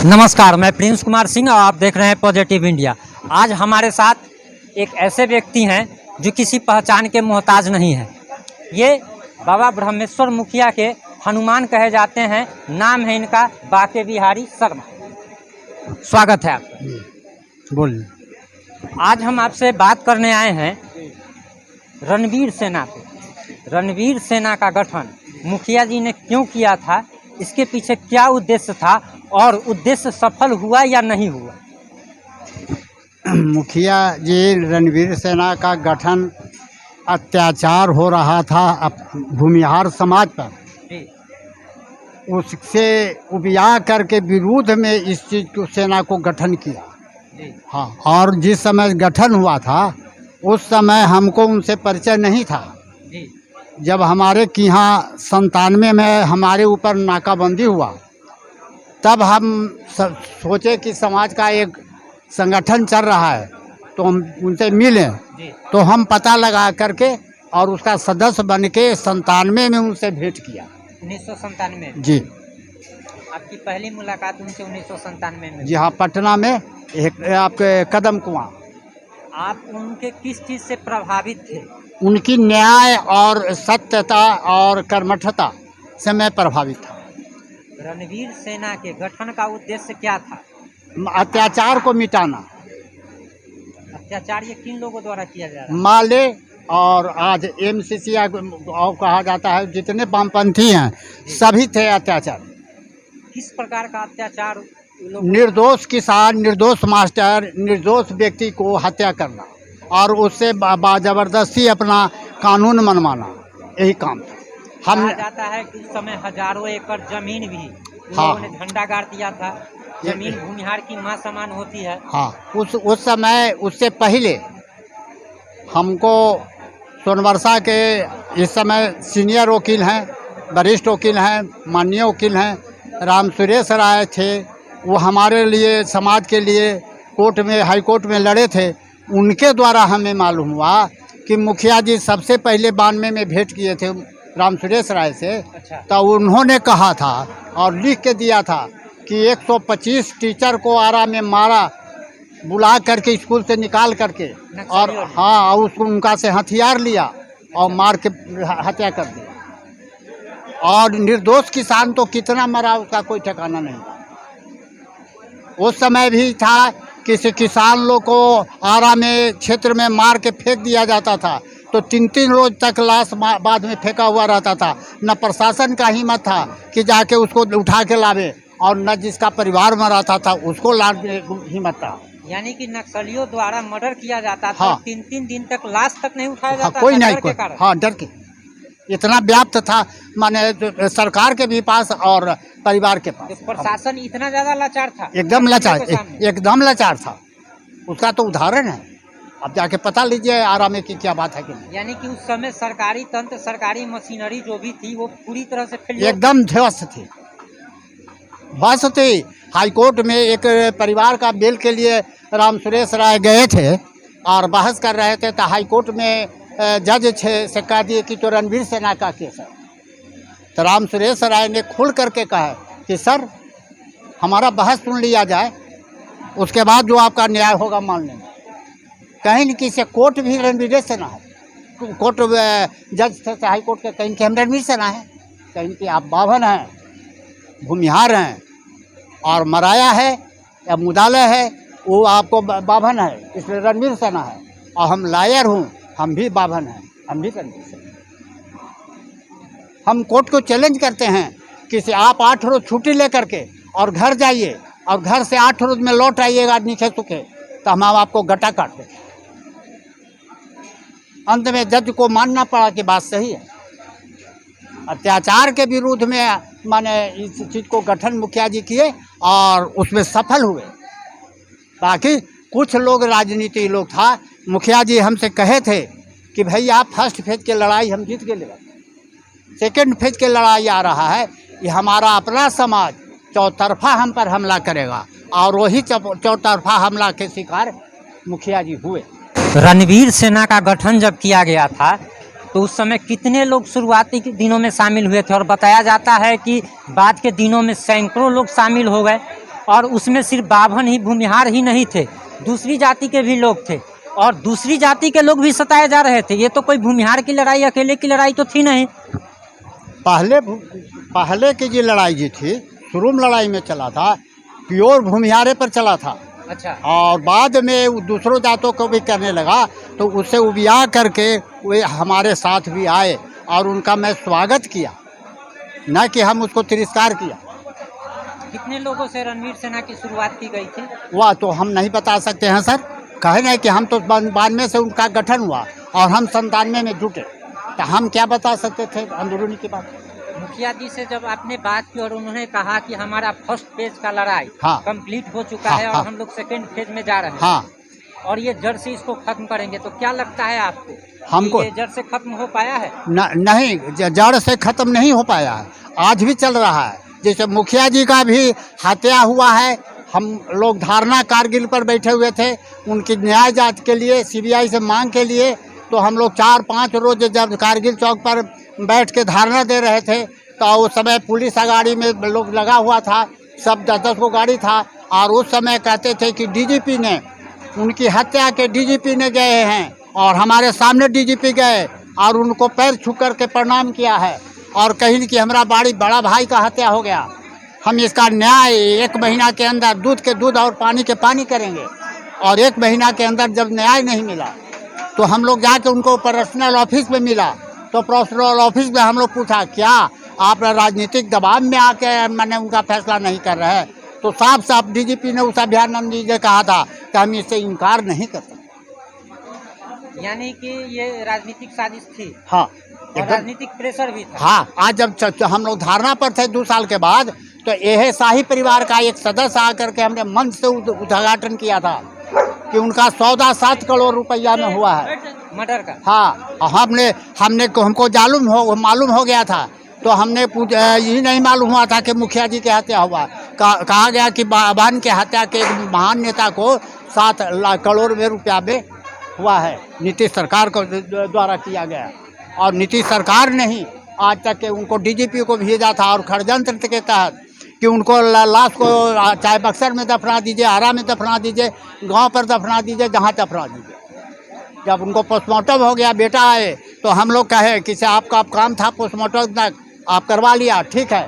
नमस्कार, मैं प्रिंस कुमार सिंह और आप देख रहे हैं पॉजिटिव इंडिया। आज हमारे साथ एक ऐसे व्यक्ति हैं जो किसी पहचान के मोहताज नहीं हैं। ये बाबा ब्रह्मेश्वर मुखिया के हनुमान कहे जाते हैं। नाम है इनका बाके बिहारी शर्मा। स्वागत है आपका। बोलिए। आज हम आपसे बात करने आए हैं रणवीर सेना पे। रणवीर सेना का गठन मुखिया जी ने क्यों किया था, इसके पीछे क्या उद्देश्य था और उद्देश्य सफल हुआ या नहीं हुआ? मुखिया जी रणवीर सेना का गठन अत्याचार हो रहा था भूमिहार समाज पर, उससे उबिया करके विरोध में इस चीज़ को सेना को गठन किया। हाँ, और जिस समय गठन हुआ था उस समय हमको उनसे परिचय नहीं था। जब हमारे कि यहाँ 97 में हमारे ऊपर नाकाबंदी हुआ, तब हम सोचे कि समाज का एक संगठन चल रहा है तो हम उनसे मिले। तो हम पता लगा करके और उसका सदस्य बन के 97 में उनसे भेंट किया। 1997 में? जी। आपकी पहली मुलाकात उनसे 1997 में? जी हाँ, पटना में एक आपके कदम कुआं। आप उनके किस चीज़ से प्रभावित थे? उनकी न्याय और सत्यता और कर्मठता से मैं प्रभावित था। रणवीर सेना के गठन का उद्देश्य क्या था? अत्याचार को मिटाना। अत्याचार ये किन लोगों द्वारा किया जा रहा है? माले और आज MCC और कहा जाता है, जितने वामपंथी हैं सभी थे अत्याचार। किस प्रकार का अत्याचार? निर्दोष किसान, निर्दोष मास्टर, निर्दोष व्यक्ति को हत्या करना और उससे जबरदस्ती अपना कानून मनवाना, यही काम था। हम जाता है कि उस समय हजारों एकड़ जमीन भी लोगों ने झंडा गाड़ दिया था। जमीन भूमिहार की मां समान होती है। हाँ, उस समय, उससे पहले हमको सोनवर्षा के इस समय सीनियर वकील हैं, वरिष्ठ वकील हैं, माननीय वकील हैं राम सुरेश राय थे। वो हमारे लिए, समाज के लिए कोर्ट में, हाई कोर्ट में लड़े थे। उनके द्वारा हमें मालूम हुआ कि मुखिया जी सबसे पहले 92 में भेंट किए थे राम सुरेश राय से। अच्छा। तो उन्होंने कहा था और लिख के दिया था कि 125 टीचर को आरा में मारा, बुला करके स्कूल से निकाल करके, और हाँ, उसको उनका से हथियार लिया और मार के हत्या कर दी। और निर्दोष किसान तो कितना मरा उसका कोई ठिकाना नहीं। उस समय भी था किसी किसान लोग को आरा में क्षेत्र में मार के फेंक दिया जाता था, तो 3-3 रोज तक लाश बाद में फेंका हुआ रहता था। न प्रशासन का हिम्मत था कि जाके उसको उठा के लावे, और न जिसका परिवार मरा था उसको लाने हिम्मत था। यानी कि नक्सलियों द्वारा मर्डर किया जाता था। हाँ। 3-3 दिन तक लाश तक नहीं उठाया जाता। कोई नहीं, कोई। हाँ, डर के इतना व्याप्त था, माने सरकार के भी पास और परिवार के पास। तो प्रशासन इतना ज्यादा लाचार था? एकदम लाचार, एकदम लाचार था। उसका तो उदाहरण है, अब जाके पता लीजिए आरा में कि क्या बात है कि नहीं। यानी कि उस समय सरकारी तंत्र, सरकारी मशीनरी जो भी थी वो पूरी तरह से एकदम ध्वस्त थी, ध्वस्त थी। हाई कोर्ट में एक परिवार का बेल के लिए राम सुरेश राय गए थे और बहस कर रहे थे, तो हाई कोर्ट में जज से कह दिए कि तो रणवीर सेना का केस है। तो राम सुरेश राय ने खुल करके कहा कि सर, हमारा बहस सुन लिया जाए, उसके बाद जो आपका न्याय होगा मान लेंगे। कहीं न किसी कोर्ट भी रणवीर सेना है, कोर्ट जज थे हाई कोर्ट के, कहीं कि हम रणवीर सेना है, कहीं कि आप बाभन हैं, भूमिहार हैं और मराया है या मुदालय है, वो आपको बाभन है, इसलिए रणवीर सेना है। और हम लायर हूँ, हम भी बाभन हैं, हम भी रणवीर सेना। हम कोर्ट को चैलेंज करते हैं कि आप 8 रोज छुट्टी लेकर के और घर जाइए, और घर से 8 रोज में लौट आइएगा नीचे सूखे, तो हम आपको गटा काट दें। अंत में जज को मानना पड़ा कि बात सही है। अत्याचार के विरुद्ध में माने इस चीज़ को गठन मुखिया जी किए और उसमें सफल हुए। बाकी कुछ लोग, राजनीति लोग था, मुखिया जी हमसे कहे थे कि भाई आप फर्स्ट फेज की लड़ाई हम जीत के ले, सेकेंड फेज की लड़ाई आ रहा है, ये हमारा अपना समाज चौतरफा हम पर हमला करेगा, और वही चौतरफा हमला के शिकार मुखिया जी हुए। रणवीर सेना का गठन जब किया गया था तो उस समय कितने लोग शुरुआती के दिनों में शामिल हुए थे? और बताया जाता है कि बाद के दिनों में सैकड़ों लोग शामिल हो गए। और उसमें सिर्फ बाभन ही भूमिहार ही नहीं थे, दूसरी जाति के भी लोग थे और दूसरी जाति के लोग भी सताए जा रहे थे। ये तो कोई भूमिहार की लड़ाई अकेले की लड़ाई तो थी नहीं। पहले की जो लड़ाई जी थी, शुरू में लड़ाई में चला था, प्योर भूमिहारे पर चला था। अच्छा। और बाद में दूसरों जातों को भी करने लगा, तो उससे उबिया करके वे हमारे साथ भी आए और उनका मैं स्वागत किया, न कि हम उसको तिरस्कार किया। कितने लोगों से रणवीर सेना की शुरुआत की गई थी? वह तो हम नहीं बता सकते हैं सर, कहे नहीं कि हम तो 92 से उनका गठन हुआ और हम 97 में जुटे, तो हम क्या बता सकते थे अंदरूनी की बात। मुखिया जी से जब आपने बात की और उन्होंने कहा कि हमारा फर्स्ट फेज का लड़ाई हाँ, कंप्लीट हो चुका हाँ, है और हाँ, हम लोग सेकेंड फेज में जा रहे हैं, हाँ, और ये जड़ से इसको खत्म करेंगे, तो क्या लगता है आपको हमको? ये जड़ से खत्म हो पाया है? नहीं, जड़ से खत्म नहीं हो पाया है, आज भी चल रहा है। जैसे मुखिया जी का भी हत्या हुआ है, हम लोग धारणा कारगिल पर बैठे हुए थे उनकी न्याय जांच के लिए, सीबीआई से मांग के लिए, तो हम लोग 4-5 रोज जब कारगिल चौक पर बैठ के धारणा दे रहे थे, तो उस समय पुलिस गाड़ी में लोग लगा हुआ था, सब 10-10 को गाड़ी था, और उस समय कहते थे कि डीजीपी ने उनकी हत्या के डीजीपी ने गए हैं, और हमारे सामने डीजीपी गए और उनको पैर छू कर के प्रणाम किया है और कहीं कि हमारा बड़ा भाई का हत्या हो गया, हम इसका न्याय 1 महीना के अंदर दूध के दूध और पानी के पानी करेंगे। और 1 महीना के अंदर जब न्याय नहीं मिला तो हम लोग जाके उनको पर्सनल ऑफिस में मिला, तो पर्सनल ऑफिस में हम लोग पूछा क्या आप राजनीतिक दबाव में आके मैंने उनका फैसला नहीं कर रहे हैं, तो साफ साफ डीजीपी ने उस अभयानंद जी ने कहा था कि हम इससे इनकार नहीं कर सकते। यानी कि ये राजनीतिक साजिश थी। हाँ, और राजनीतिक प्रेशर भी था। हाँ, आज जब हम लोग धारणा पर थे 2 साल के बाद, तो यह शाही परिवार का एक सदस्य आकर के हमने मंच से उद्घाटन किया था कि उनका सौदा 7 करोड़ रुपया में हुआ है मर्डर का। हाँ, हमको मालूम हो गया था, तो हमने यही नहीं मालूम हुआ था कि मुखिया जी की हत्या हुआ। कहा गया कि बाभन के हत्या के एक महान नेता को 7 करोड़ रुपया में हुआ है, नीतीश सरकार को द्वारा किया गया, और नीतीश सरकार ने ही आज तक के उनको डीजीपी को भेजा था, और षड्यंत्र के तहत कि उनको लाश को चाहे बक्सर में दफना दीजिए, आरा में दफना दीजिए, गांव पर दफना दीजिए, जहां दफना दीजिए। जब उनको पोस्टमार्टम हो गया, बेटा आए, तो हम लोग कहे कि आपका काम था पोस्टमार्टम तक आप करवा लिया, ठीक है,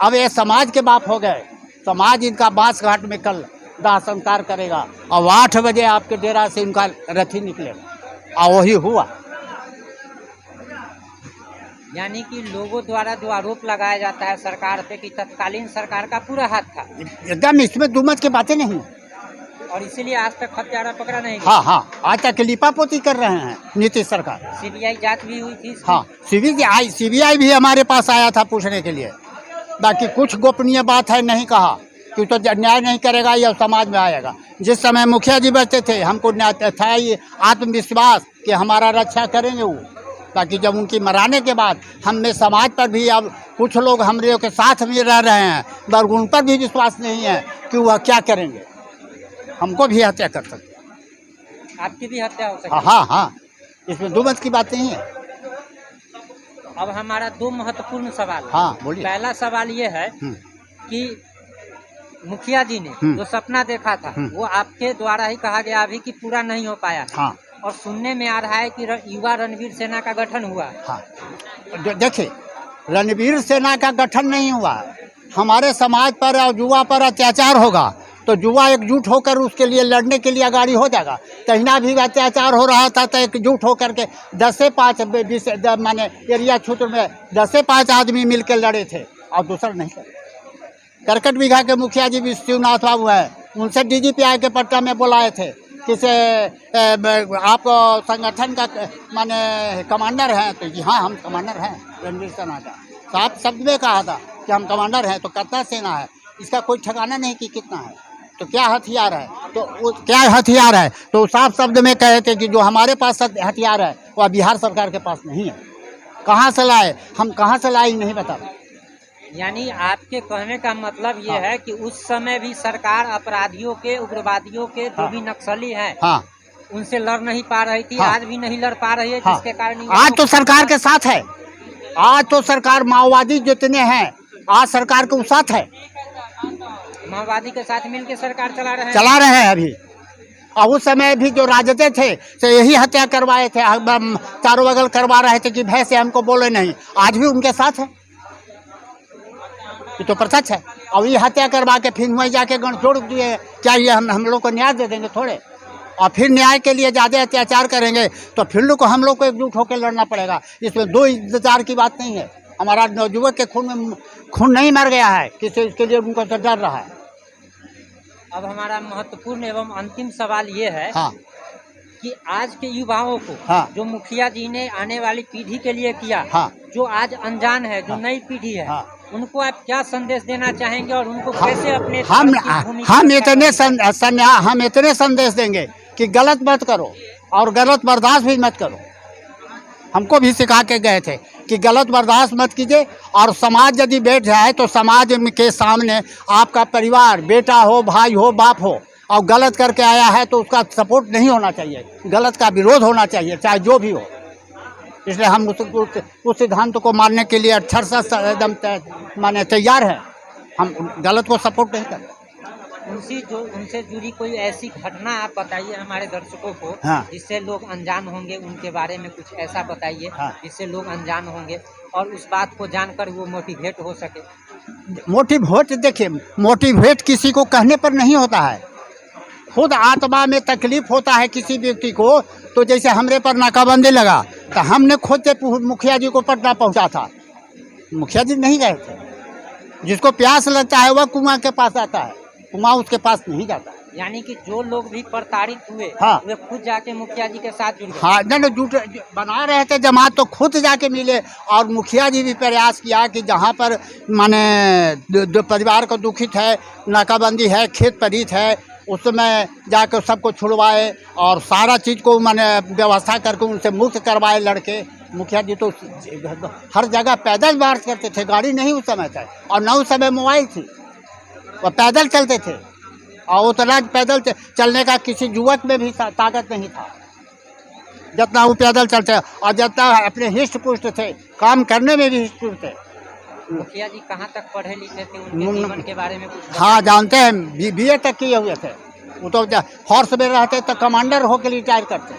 अब ये समाज के बाप हो गए, समाज इनका बांस घाट में कल दाह संस्कार करेगा और 8 बजे आपके डेरा से उनका रथी निकलेगा, और वही हुआ। यानी कि लोगों द्वारा जो आरोप लगाया जाता है सरकार पे कि तत्कालीन सरकार का पूरा हाथ था, एकदम इसमें दुमत की बातें नहीं, और इसीलिए आज तक हत्यारा पकड़ा नहीं। हाँ, आज तक लिपापोती कर रहे हैं नीतीश सरकार। सीबीआई जांच भी हुई थी। हाँ, सीबीआई भी हमारे पास आया था पूछने के लिए, बाकी कुछ गोपनीय बात है नहीं कहा कि तो न्याय नहीं करेगा या समाज में आएगा। जिस समय मुखिया जी बचते थे हमको था ये आत्मविश्वास कि हमारा रक्षा करेंगे वो, बाकी जब उनकी मराने के बाद हमें समाज पर भी अब कुछ लोग हमारे के साथ में रह रहे हैं, पर उन पर भी विश्वास नहीं है कि वह क्या करेंगे, हमको भी हत्या कर सकते। आपकी भी हत्या हो सकती। हाँ, इसमें दुमत की बात नहीं है। अब हमारा 2 महत्वपूर्ण सवाल। हाँ, बोलिए। पहला सवाल ये है कि मुखिया जी ने जो सपना देखा था वो आपके द्वारा ही कहा गया अभी कि पूरा नहीं हो पाया। हाँ, और सुनने में आ रहा है कि युवा रणवीर सेना का गठन हुआ। हाँ, देखिए, रणवीर सेना का गठन नहीं हुआ, हमारे समाज पर और युवा पर अत्याचार होगा तो युवा एकजुट होकर उसके लिए लड़ने के लिए आगाड़ी हो जाएगा। तहिना भी अत्याचार हो रहा था तो एकजुट होकर के 10 से 5 माने एरिया क्षेत्र में 10 से 5 आदमी मिलकर लड़े थे, और दूसरा नहीं लड़े। करकट बीघा के मुखिया जी भी शिवनाथ बाबू है, उनसे डीजीपी आए के पट्टा में बुलाए थे कि आप संगठन का माने कमांडर हैं, तो जी हाँ हम कमांडर हैं रणवीर सेना का। साफ शब्द में कहा था कि हम कमांडर हैं, तो कितना सेना है इसका कोई ठिकाना नहीं कि कितना है, तो क्या हथियार है, तो वो क्या हथियार है, तो साफ शब्द में कहे थे कि जो हमारे पास हथियार है वह बिहार सरकार के पास नहीं है। कहाँ से लाए, हम कहाँ से लाए नहीं बता। यानी आपके कहने का मतलब ये है कि उस समय भी सरकार अपराधियों के, उग्रवादियों के जो भी नक्सली हैं उनसे लड़ नहीं पा रही थी। आज भी नहीं लड़ पा रही है, जिसके कारण आज तो सरकार के साथ है, आज तो सरकार माओवादी जितने हैं आज सरकार के साथ है। माओवादी के साथ मिलकर सरकार चला रहे हैं। चला रहे हैं अभी। और उस समय भी जो राजद थे तो यही हत्या करवाए थे, चारों बगल करवा रहे थे कि भय से हमको बोले नहीं। आज भी उनके साथ है, ये तो प्रत्यक्ष है। और ये हत्या करवा के फिर वहीं जाके गण जोड़ दिए। क्या ये हम लोग को न्याय दे देंगे थोड़े? और फिर न्याय के लिए ज़्यादा अत्याचार करेंगे तो फिर लोग को हम लोग को एकजुट होकर लड़ना पड़ेगा। इसमें दो इंतजार की बात नहीं है। हमारा नवयुवक के खून नहीं मर गया है, किसी इसके लिए उनको तो डर रहा है। अब हमारा महत्वपूर्ण एवं अंतिम सवाल ये है हाँ कि आज के युवाओं को हाँ जो मुखिया जी ने आने वाली पीढ़ी के लिए किया, हाँ जो आज अनजान है, जो नई पीढ़ी है, हाँ। उनको आप क्या संदेश देना चाहेंगे और उनको कैसे अपने हम इतने संदेश देंगे कि गलत मत करो और गलत बर्दाश्त भी मत करो। हमको भी सिखा के गए थे कि गलत बर्दाश्त मत कीजिए। और समाज यदि बैठ जाए तो समाज के सामने आपका परिवार, बेटा हो, भाई हो, बाप हो, और गलत करके आया है तो उसका सपोर्ट नहीं होना चाहिए, गलत का विरोध होना चाहिए, चाहे जो भी हो। इसलिए हम उस सिद्धांत को मानने के लिए अक्षर से एकदम माने तैयार हैं। हम गलत को सपोर्ट नहीं करते। उनसे जुड़ी कोई ऐसी घटना आप बताइए हमारे दर्शकों को, हाँ। जिससे लोग अनजान होंगे, उनके बारे में कुछ ऐसा बताइए हाँ। जिससे लोग अनजान होंगे और उस बात को जानकर वो मोटिवेट हो सके। मोटिवेट देखिए, मोटिवेट किसी को कहने पर नहीं होता है, खुद आत्मा में तकलीफ होता है किसी व्यक्ति को। तो जैसे हमरे पर नाकाबंदी लगा तो हमने खुद से मुखिया जी को पटना पहुंचा था, मुखिया जी नहीं गए थे। जिसको प्यास लगता है वह कुआं के पास आता है, कुआं उसके पास नहीं जाता। यानी कि जो लोग भी प्रताड़ित हुए, हाँ। वे खुद जाके मुखिया जी के साथ जुड़ गए। हाँ, नहीं जुट बना रहे थे जमात तो खुद जाके मिले। और मुखिया जी भी प्रयास किया कि जहाँ पर माने दो परिवार को दुखित है, नाकाबंदी है, खेत परीत है, उसमें जाकर सबको छुड़वाए और सारा चीज़ को माने व्यवस्था करके उनसे मुक्त करवाए लड़के। मुखिया जी तो हर जगह पैदल मार्च करते थे, गाड़ी नहीं उस समय था और न उस समय मोबाइल थी, वह पैदल चलते थे। और उतना पैदल चलने का किसी युवक में भी ताकत नहीं था जितना वो पैदल चलते, और जितना अपने हिष्ट पुष्ट थे, काम करने में भी हिष्ट पुष्ट थे। मुखिया जी कहाँ तक पढ़े लिखे थे, उनके जीवन के बारे में कुछ? हाँ, जानते हैं, BA तक किए हुए थे। वो तो फोर्स में रहते तो कमांडर होकर रिटायर करते।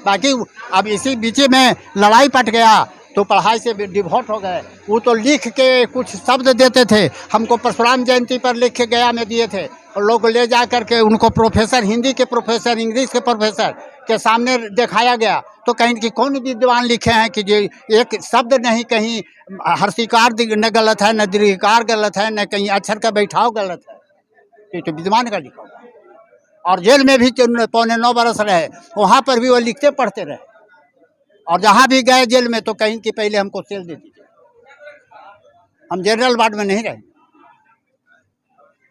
बाकी अब इसी बीच में लड़ाई पट गया तो पढ़ाई से डिवोट हो गए। वो तो लिख के कुछ शब्द देते थे, हमको परशुराम जयंती पर लिख के गया में दिए थे, और लोग ले जा करके उनको प्रोफेसर, हिंदी के प्रोफेसर, इंग्लिश के प्रोफेसर के सामने दिखाया गया। तो कहीं कि कौन विद्वान लिखे हैं कि ये एक शब्द नहीं, कहीं हर्षिकार न गलत है, न दीर्घकार गलत है, न कहीं अक्षर का बैठाव गलत है, ये तो विद्वान का लिखा हुआ। और जेल में भी 9.25 बरस रहे, वहाँ पर भी वो लिखते पढ़ते रहे। और जहाँ भी गए जेल में तो कहीं कि पहले हमको सेल दे दीजिए, हम जनरल वार्ड में नहीं रहे।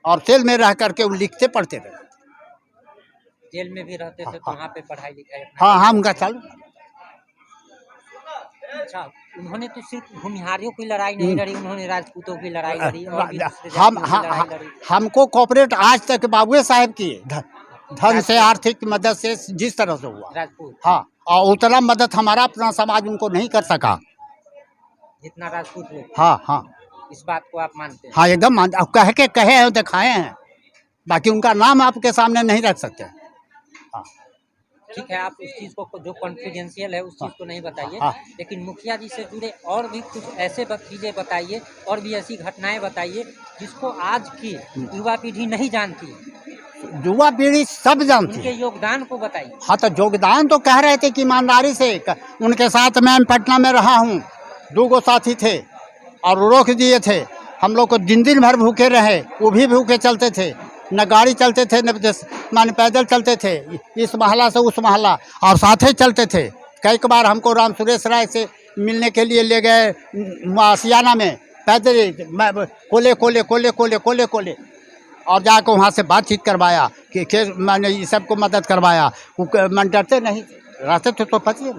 और सेल में रह करके वो लिखते पढ़ते रहे। जेल में भी रहते थे तो वहाँ पे पढ़ाई लिखाई? हाँ, उनका चालू। अच्छा, उन्होंने तो सिर्फ भूमिहारियों की लड़ाई नहीं लड़ी, उन्होंने राजपूतों की लड़ाई लड़ी और भी हमको कॉपरेट आज तक बाबुए साहब किए, धन से, आर्थिक मदद से, जिस तरह से हुआ राजपूत। हाँ, और उतना मदद हमारा अपना समाज उनको नहीं कर सका जितना राजपूत लोग। हाँ हाँ, इस बात को आप मानते हैं? हाँ, एकदम मानते। अब कहे हैं, दिखाए हैं, बाकी उनका नाम आपके सामने नहीं रख सकते। हाँ, ठीक है, आप उस चीज़ को जो कॉन्फिडेंशियल है उस चीज़ को नहीं बताइए। हाँ। लेकिन मुखिया जी से जुड़े और भी कुछ ऐसे चीज़ें बताइए और भी ऐसी घटनाएं बताइए जिसको आज की युवा पीढ़ी नहीं जानती। युवा पीढ़ी सब जानती उनके है। योगदान को बताइए। हाँ, तो योगदान तो कह रहे थे कि ईमानदारी से उनके साथ मैं पटना में रहा हूँ, 2 साथी थे और रोक दिए थे। हम लोग को दिन भर भूखे रहे, वो भी भूखे चलते थे, न गाड़ी चलते थे, न माने पैदल चलते थे, इस महला से उस महला, और साथ ही चलते थे। कई बार हमको राम सुरेश राय से मिलने के लिए ले गए आसियाना में, पैदल कोले कोले कोले कोले कोले कोले, और जाकर वहाँ से बातचीत करवाया कि मैंने ये सबको मदद करवाया। मन डरते नहीं थे, रहते थे तो पतिए।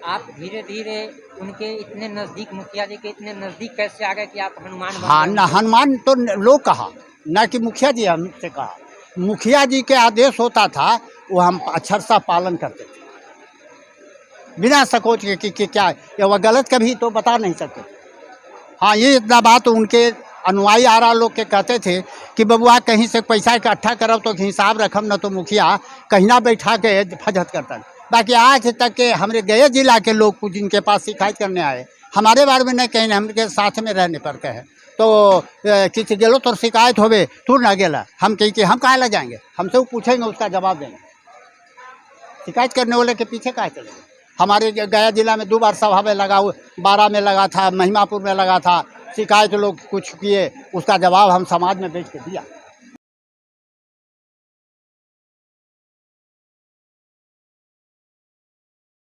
आप धीरे धीरे उनके इतने नज़दीक, मुखिया जी के इतने नज़दीक कैसे आ गए कि आप हनुमान बन गए? हाँ, न हनुमान तो लोग कहा, न कि मुखिया जी हमसे कहा। मुखिया जी के आदेश होता था, वो हम अक्षर सा पालन करते थे बिना सकोच के कि क्या ये वह गलत कभी तो बता नहीं सकते। हाँ, ये इतना बात उनके अनुयायी आरा लोग के कहते थे कि बबुआ कहीं से पैसा इकट्ठा करब तो हिसाब रखम न तो मुखिया कहीं ना बैठा के फजहत करता। बाकी आज तक के हमारे गया जिला के लोग कुछ जिनके पास शिकायत करने आए हमारे बारे में नहीं कहीं हमके साथ में रहने पर कहे तो किसी गेलो तो शिकायत होवे तू ना गेला हम कहीं कि हम कहाँ ला जाएंगे, हमसे वो पूछेंगे उसका जवाब देंगे। शिकायत करने वाले के पीछे कहाँ चले। हमारे गया जिला में 2 बार सभा में लगा, 12 में लगा था, महिमापुर में लगा था, शिकायत लोग कुछ किए, उसका जवाब हम समाज में बेच के दिया।